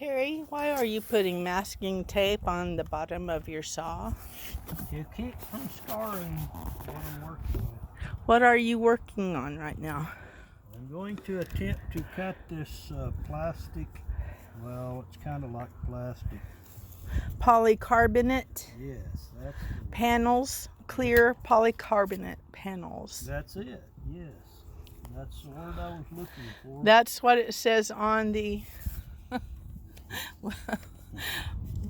Terry, why are you putting masking tape on the bottom of your saw? To keep from scarring what I'm working with. What are you working on right now? I'm going to attempt to cut this plastic. Well, it's kind of like plastic. Polycarbonate Yes, that's the word. panels, clear polycarbonate panels. That's it. Yes, that's the word I was looking for. That's what it says on the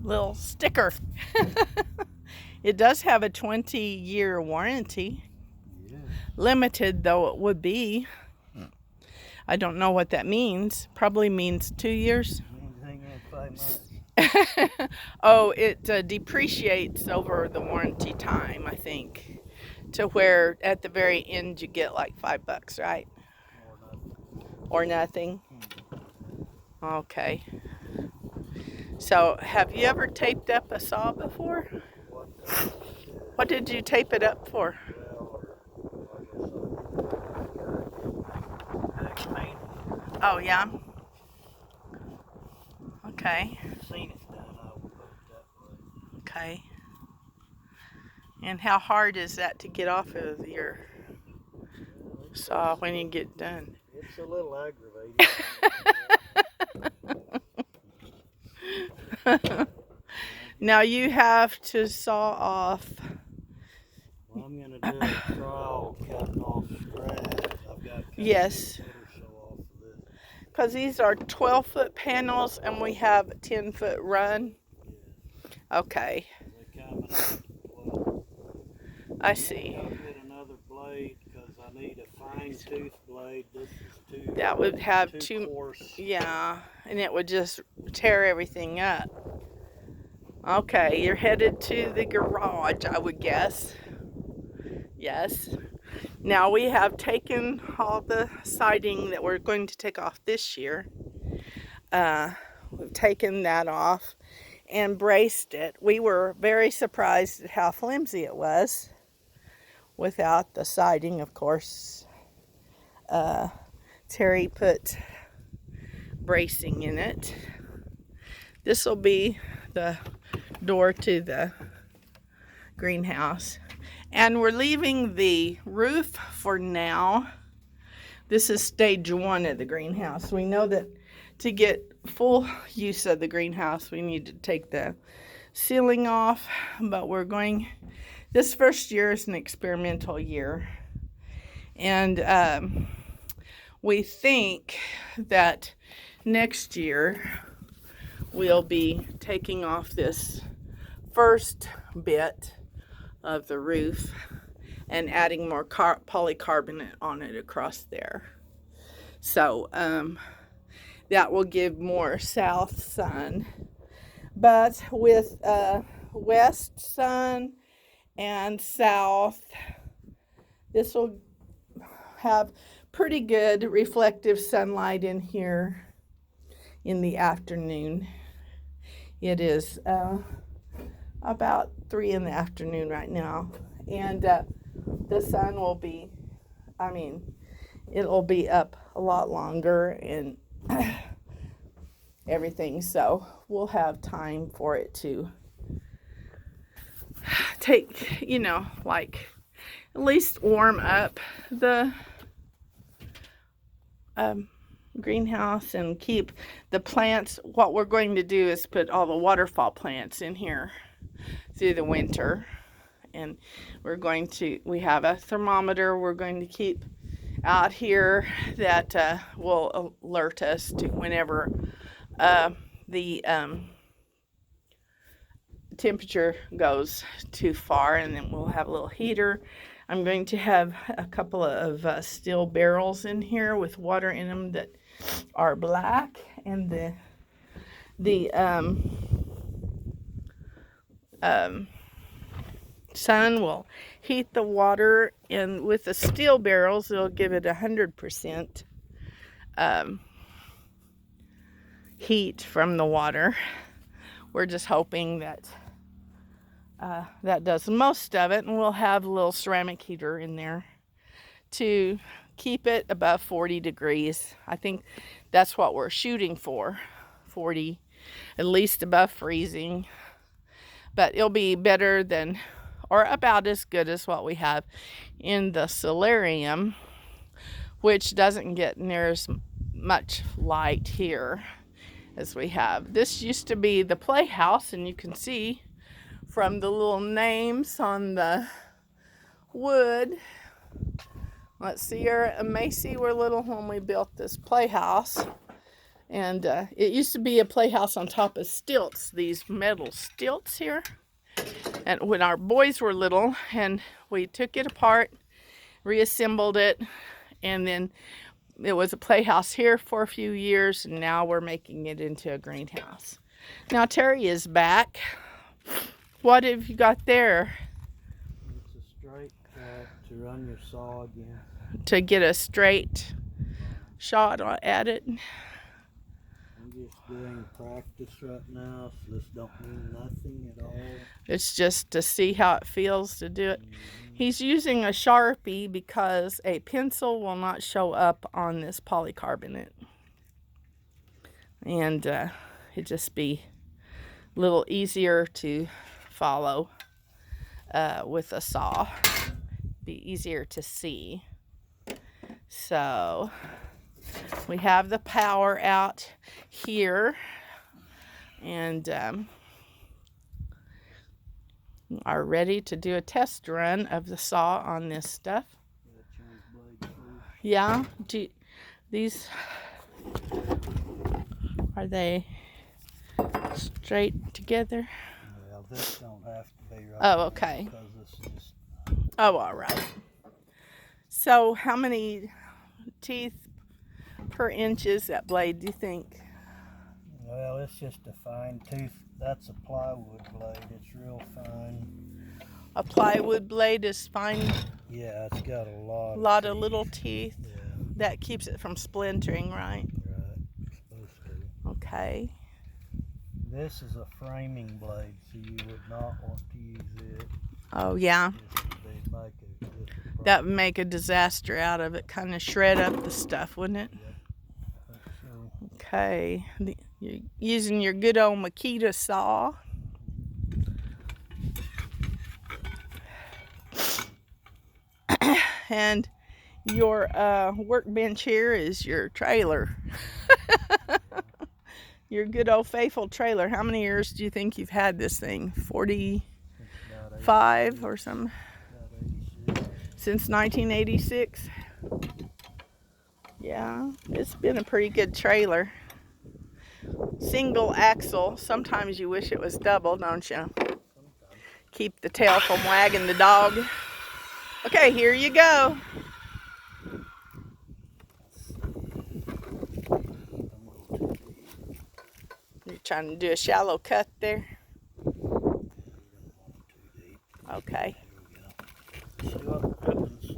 little sticker. It does have a 20-year warranty. Yes. Limited though it would be. I don't know what that means. Probably means 2 years. Anything in 5 months. Oh, it depreciates over the warranty time, I think, to where at the very end you get like $5, right? Or nothing. Okay. So, have you ever taped up a saw before? What did you tape it up for? Oh, yeah? Okay. Seen it done, I will put it that way. Okay. And how hard is that to get off of your saw when you get done? It's a little aggravating. Now you have to saw off. Well, I'm going to do a trial cutting off straps. I've got Yes. a foot or so off of this. Because these are 12-foot panels and we have a 10-foot run. Okay. They come in, well, I see. I'll get another blade because I need a fine tooth blade. This is too That would have too coarse. Yeah, and it would just tear everything up. Okay, you're headed to the garage, I would guess. Yes. Now we have taken all the siding that we're going to take off this year. We've taken that off and braced it. We were very surprised at how flimsy it was without the siding, of course. Terry put bracing in it. This will be the door to the greenhouse. And we're leaving the roof for now. This is stage 1 of the greenhouse. We know that to get full use of the greenhouse, we need to take the ceiling off, but we're going, this first year is an experimental year. And we think that next year we'll be taking off this first bit of the roof and adding more polycarbonate on it across there. So that will give more south sun. But with west sun and south, this will have pretty good reflective sunlight in here in the afternoon. It is about 3 in the afternoon right now, and the sun will be, it'll be up a lot longer and everything, so we'll have time for it to take, like at least warm up the greenhouse and keep the plants. What we're going to do is put all the waterfall plants in here through the winter, and we have a thermometer we're going to keep out here that will alert us to whenever the temperature goes too far, and then we'll have a little heater. I'm going to have a couple of steel barrels in here with water in them that are black, and the sun will heat the water, and with the steel barrels it'll give it 100% heat from the water. We're just hoping that that does most of it, and we'll have a little ceramic heater in there to keep it above 40 degrees. I think that's what we're shooting for, 40 at least above freezing. But it'll be better than, or about as good as what we have in the solarium, which doesn't get near as much light here as we have. This used to be the playhouse, and you can see from the little names on the wood. Let's see, Sierra and Macy were little when we built this playhouse. And it used to be a playhouse on top of stilts, these metal stilts here. And when our boys were little, and we took it apart, reassembled it, and then it was a playhouse here for a few years, and now we're making it into a greenhouse. Now Terry is back. What have you got there? It's a straight cut to run your saw again. To get a straight shot at it. I'm just doing practice right now, so this don't mean nothing at all. It's just to see how it feels to do it. He's using a Sharpie because a pencil will not show up on this polycarbonate. And it'd just be a little easier to follow with a saw. Be easier to see. So we have the power out here, and are ready to do a test run of the saw on this stuff. Yeah, these, are they straight together? Well, this don't have to be right. Oh, okay. Because this is... Oh, all right. So how many teeth per inch is that blade, do you think? Well, it's just a fine tooth. That's a plywood blade. It's real fine. A plywood blade is fine? Yeah, it's got a lot of little teeth. Yeah. That keeps it from splintering, right? Right. It's supposed to. Okay. This is a framing blade, so you would not want to use it. Oh, yeah. They'd make That would make a disaster out of it. Kind of shred up the stuff, wouldn't it? Yep. I think so. Okay. You're using your good old Makita saw. And your workbench here is your trailer. Your good old faithful trailer. How many years do you think you've had this thing? 45 or something? Since 1986? Yeah, it's been a pretty good trailer. Single axle. Sometimes you wish it was double, don't you? Keep the tail from wagging the dog. Okay, here you go. You're trying to do a shallow cut there? Okay. See what happens.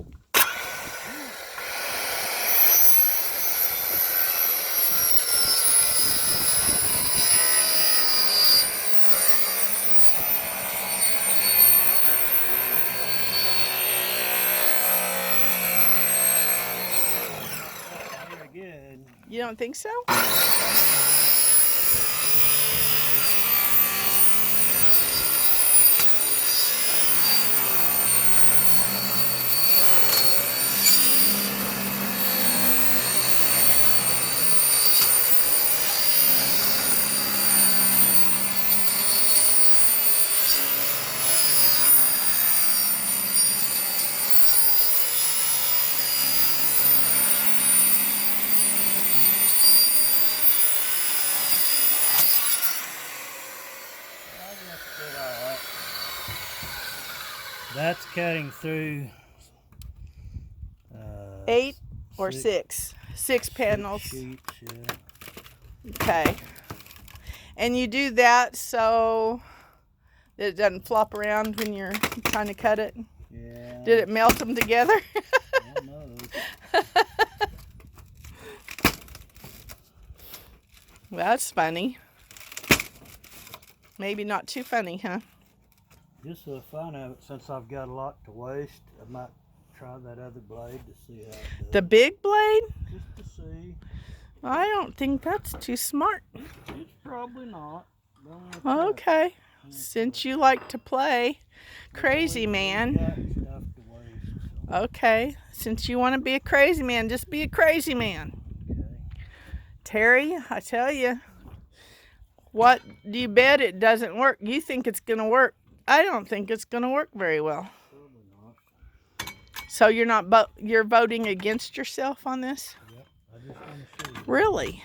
Good. You don't think so? That's cutting through 8 or 6? 6 panels. Sheets, yeah. Okay. And you do that so that it doesn't flop around when you're trying to cut it? Yeah. Did it melt them together? Well, that's funny. Maybe not too funny, huh? Just for the fun of it, since I've got a lot to waste, I might try that other blade to see how it does. The big blade? Just to see. I don't think that's too smart. It's Probably not. Don't wanna touch. Okay. Since you like to play crazy We man. got stuff to waste, so. Okay. Since you want to be a crazy man, just be a crazy man. Okay. Terry, I tell you, what do you bet it doesn't work? You think it's going to work. I don't think it's going to work very well. Probably not. So you're voting against yourself on this? Yep. I just want to show you. Really?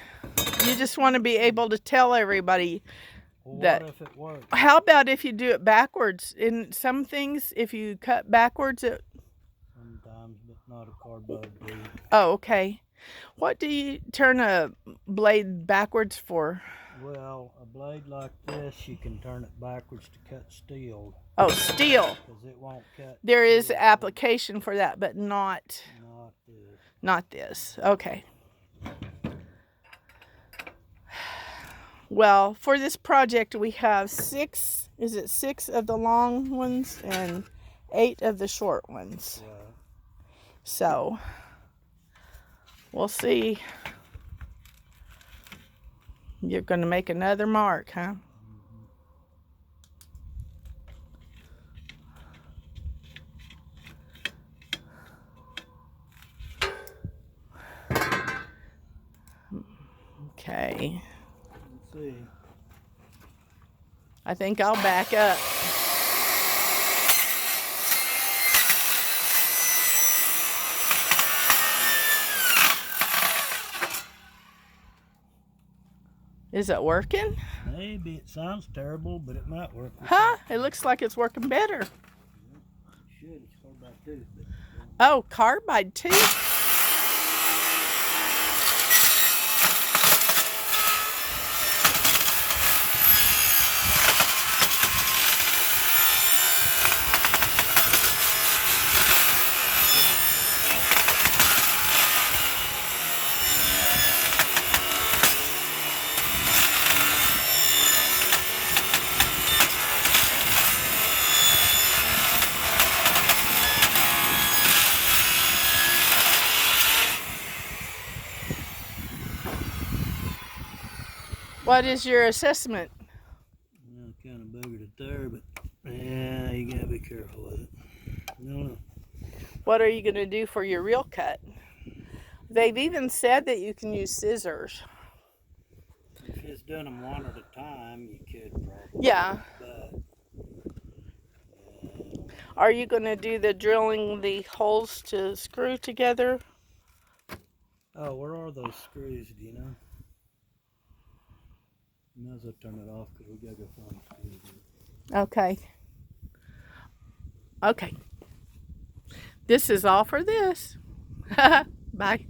You just want to be able to tell everybody Well, that. what if it works? How about if you do it backwards? In some things, if you cut backwards, Sometimes, but not a carbide blade. Oh, okay. What do you turn a blade backwards for? Well, a blade like this, you can turn it backwards to cut steel. Oh, steel. Because it won't cut. There is steel. application for that, but not Not this. not this. Okay. Well, for this project, we have 6 of the long ones and 8 of the short ones. Right. So, we'll see. You're going to make another mark, huh? Okay. Let's see. I think I'll back up. Is it working? Maybe it sounds terrible, but it might work. Huh? It looks like it's working better. It should. It's carbide too. But Oh, carbide too? What is your assessment? well, kind of buggered it there, but yeah, you gotta be careful with it. No. What are you going to do for your real cut? They've even said that you can use scissors. If it's done them one at a time, you could probably. Yeah. But Are you going to do the drilling the holes to screw together? oh, where are those screws? Do you know? Might as well turn it off because we gotta go find the screws. Okay. Okay. This is all for this. Bye.